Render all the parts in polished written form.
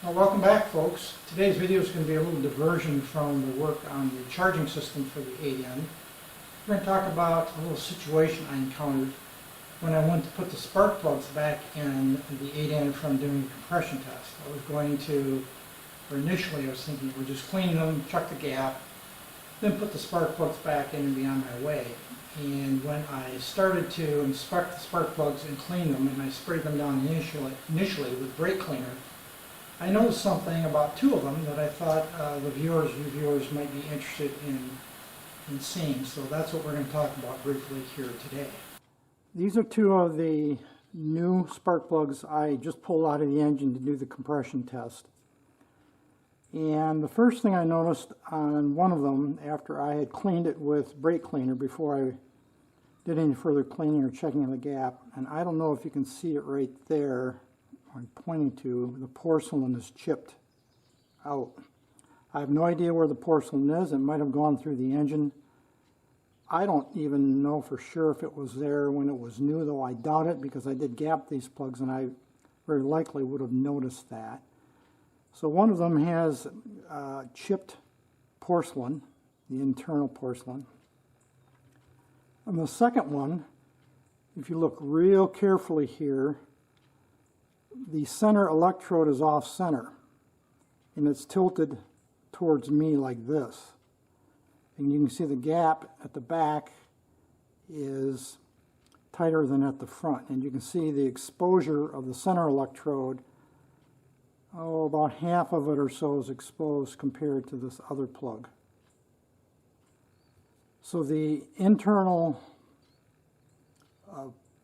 Well, welcome back, folks. Today's video is going to be a little diversion from the work on the charging system for the 8N. We're going to talk about a little situation I encountered when I went to put the spark plugs back in the 8N from doing the compression test. I was going to, or initially I was thinking we're just clean them, check the gap, then put the spark plugs back in and be on my way. And when I started to inspect the spark plugs and clean them, and I sprayed them down initially with brake cleaner, I noticed something about two of them that I thought you viewers might be interested in seeing. So that's what we're going to talk about briefly here today. These are two of the new spark plugs I just pulled out of the engine to do the compression test. And the first thing I noticed on one of them, after I had cleaned it with brake cleaner before I did any further cleaning or checking of the gap, and I don't know if you can see it right there, I'm pointing to, the porcelain is chipped out. I have no idea where the porcelain is. It might have gone through the engine. I don't even know for sure if it was there when it was new, though I doubt it because I did gap these plugs and I very likely would have noticed that. So one of them has chipped porcelain, the internal porcelain. And the second one, if you look real carefully here, the center electrode is off center and it's tilted towards me like this. And you can see the gap at the back is tighter than at the front. And you can see the exposure of the center electrode, about half of it or so is exposed compared to this other plug. So the internal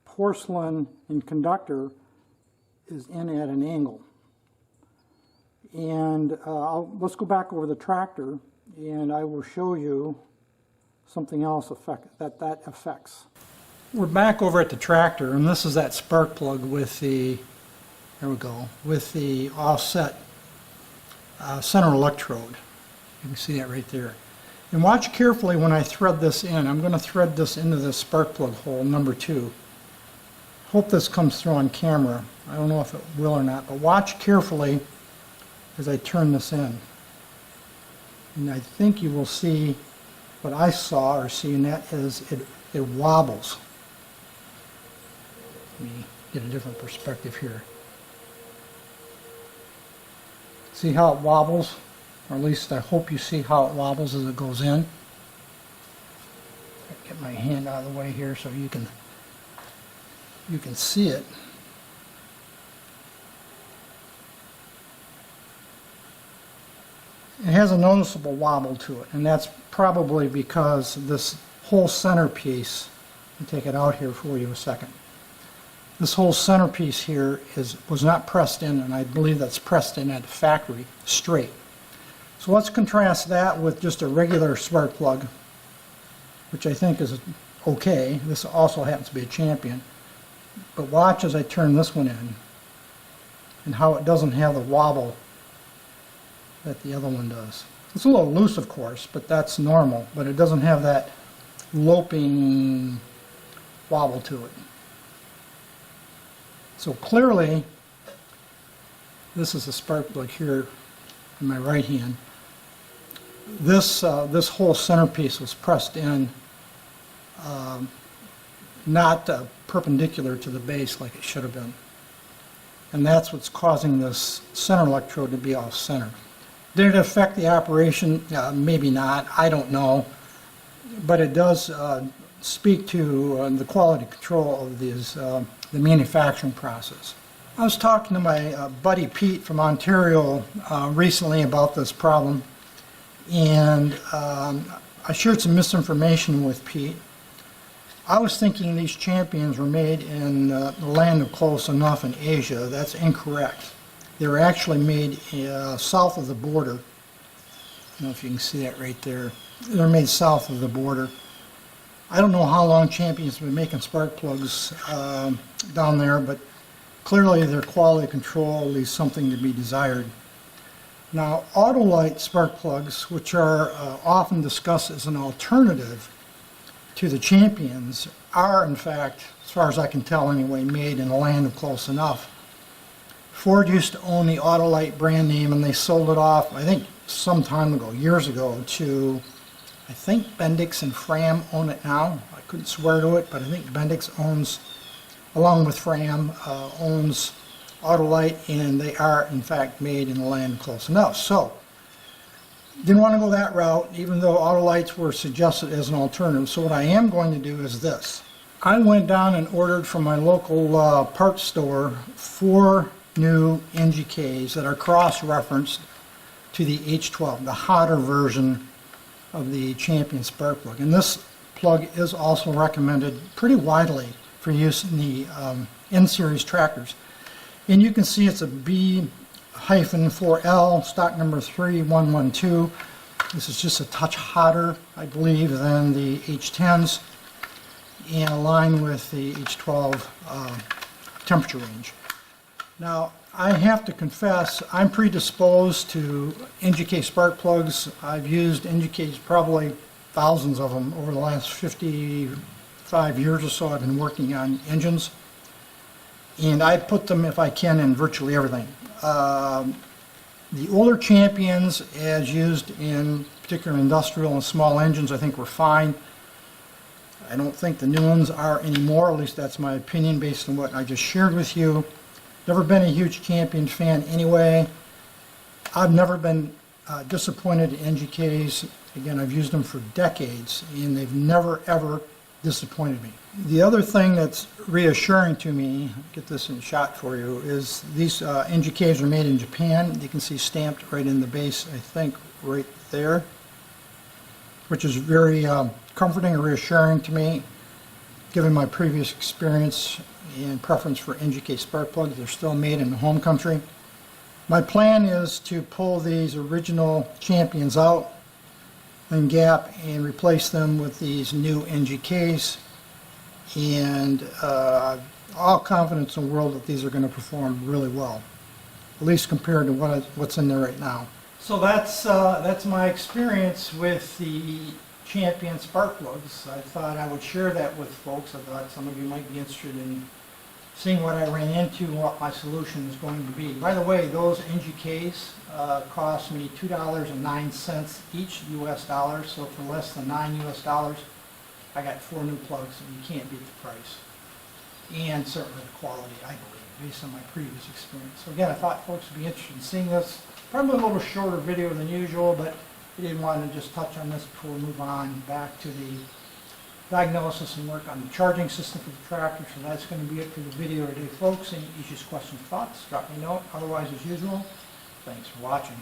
porcelain and conductor is in at an angle. And let's go back over the tractor and I will show you something else that affects. We're back over at the tractor and this is that spark plug with the, there we go, with the offset center electrode. You can see that right there. And watch carefully when I thread this in. I'm going to thread this into the spark plug hole number 2. Hope this comes through on camera. I don't know if it will or not, but watch carefully as I turn this in. And I think you will see what I saw or see, and that is it wobbles. Let me get a different perspective here. See how it wobbles? Or at least I hope you see how it wobbles as it goes in. Get my hand out of the way here so you can see it. It has a noticeable wobble to it, and that's probably because this whole centerpiece, I'll take it out here for you a second. This whole centerpiece here was not pressed in, and I believe that's pressed in at the factory straight. So let's contrast that with just a regular spark plug, which I think is okay. This also happens to be a Champion. But watch as I turn this one in and how it doesn't have the wobble that the other one does. It's a little loose, of course, but that's normal. But it doesn't have that loping wobble to it. So clearly, this is a spark plug here in my right hand. This whole centerpiece was pressed in, not perpendicular to the base like it should have been. And that's what's causing this center electrode to be off center. Did it affect the operation? Maybe not. I don't know. But it does speak to the quality control of the manufacturing process. I was talking to my buddy Pete from Ontario recently about this problem, and I shared some misinformation with Pete. I was thinking these Champions were made in the land of close enough in Asia. That's incorrect. They were actually made south of the border. I don't know if you can see that right there. They're made south of the border. I don't know how long Champions have been making spark plugs down there, but clearly their quality control leaves something to be desired. Now, Autolite spark plugs, which are often discussed as an alternative to the Champions, are in fact, as far as I can tell anyway, made in the land of close enough. Ford used to own the Autolite brand name, and they sold it off, I think, some time ago, years ago, to, I think Bendix and Fram own it now. I couldn't swear to it, but I think Bendix owns, along with Fram, owns Autolite, and they are, in fact, made in the land close enough. So, didn't want to go that route, even though Autolites were suggested as an alternative. So what I am going to do is this. I went down and ordered from my local parts store 4 new NGKs that are cross-referenced to the H12, the hotter version of the Champion Spark Plug. And this plug is also recommended pretty widely for use in the N-Series tractors. And you can see it's a B-4L, stock number 3112. This is just a touch hotter, I believe, than the H10s, and aligned with the H12 temperature range. Now, I have to confess, I'm predisposed to NGK spark plugs. I've used NGKs, probably thousands of them, over the last 55 years or so. I've been working on engines, and I put them, if I can, in virtually everything. The older Champions, as used in particular industrial and small engines, I think were fine. I don't think the new ones are anymore, at least that's my opinion based on what I just shared with you. Never been a huge Champion fan anyway. I've never been disappointed in NGKs. Again, I've used them for decades, and they've never, ever disappointed me. The other thing that's reassuring to me, get this in shot for you, is these NGKs are made in Japan. You can see stamped right in the base, I think, right there, which is very comforting and reassuring to me, given my previous experience and preference for NGK spark plugs. They're still made in the home country. My plan is to pull these original Champions out and gap and replace them with these new NGKs, and all confidence in the world that these are going to perform really well, at least compared to what's in there right now. So that's my experience with the Champion spark plugs. I thought I would share that with folks. I thought some of you might be interested in seeing what I ran into and what my solution is going to be. By the way, those NGKs cost me $2.09 each US dollars, so for less than $9 US, I got 4 new plugs, and you can't beat the price. And certainly the quality, I believe, based on my previous experience. So again, I thought folks would be interested in seeing this. Probably a little shorter video than usual, but I didn't want to just touch on this before we move on back to the diagnosis and work on the charging system for the tractor. So that's going to be it for the video today, folks. Any issues, questions, thoughts, drop me a note. Otherwise, as usual, thanks for watching.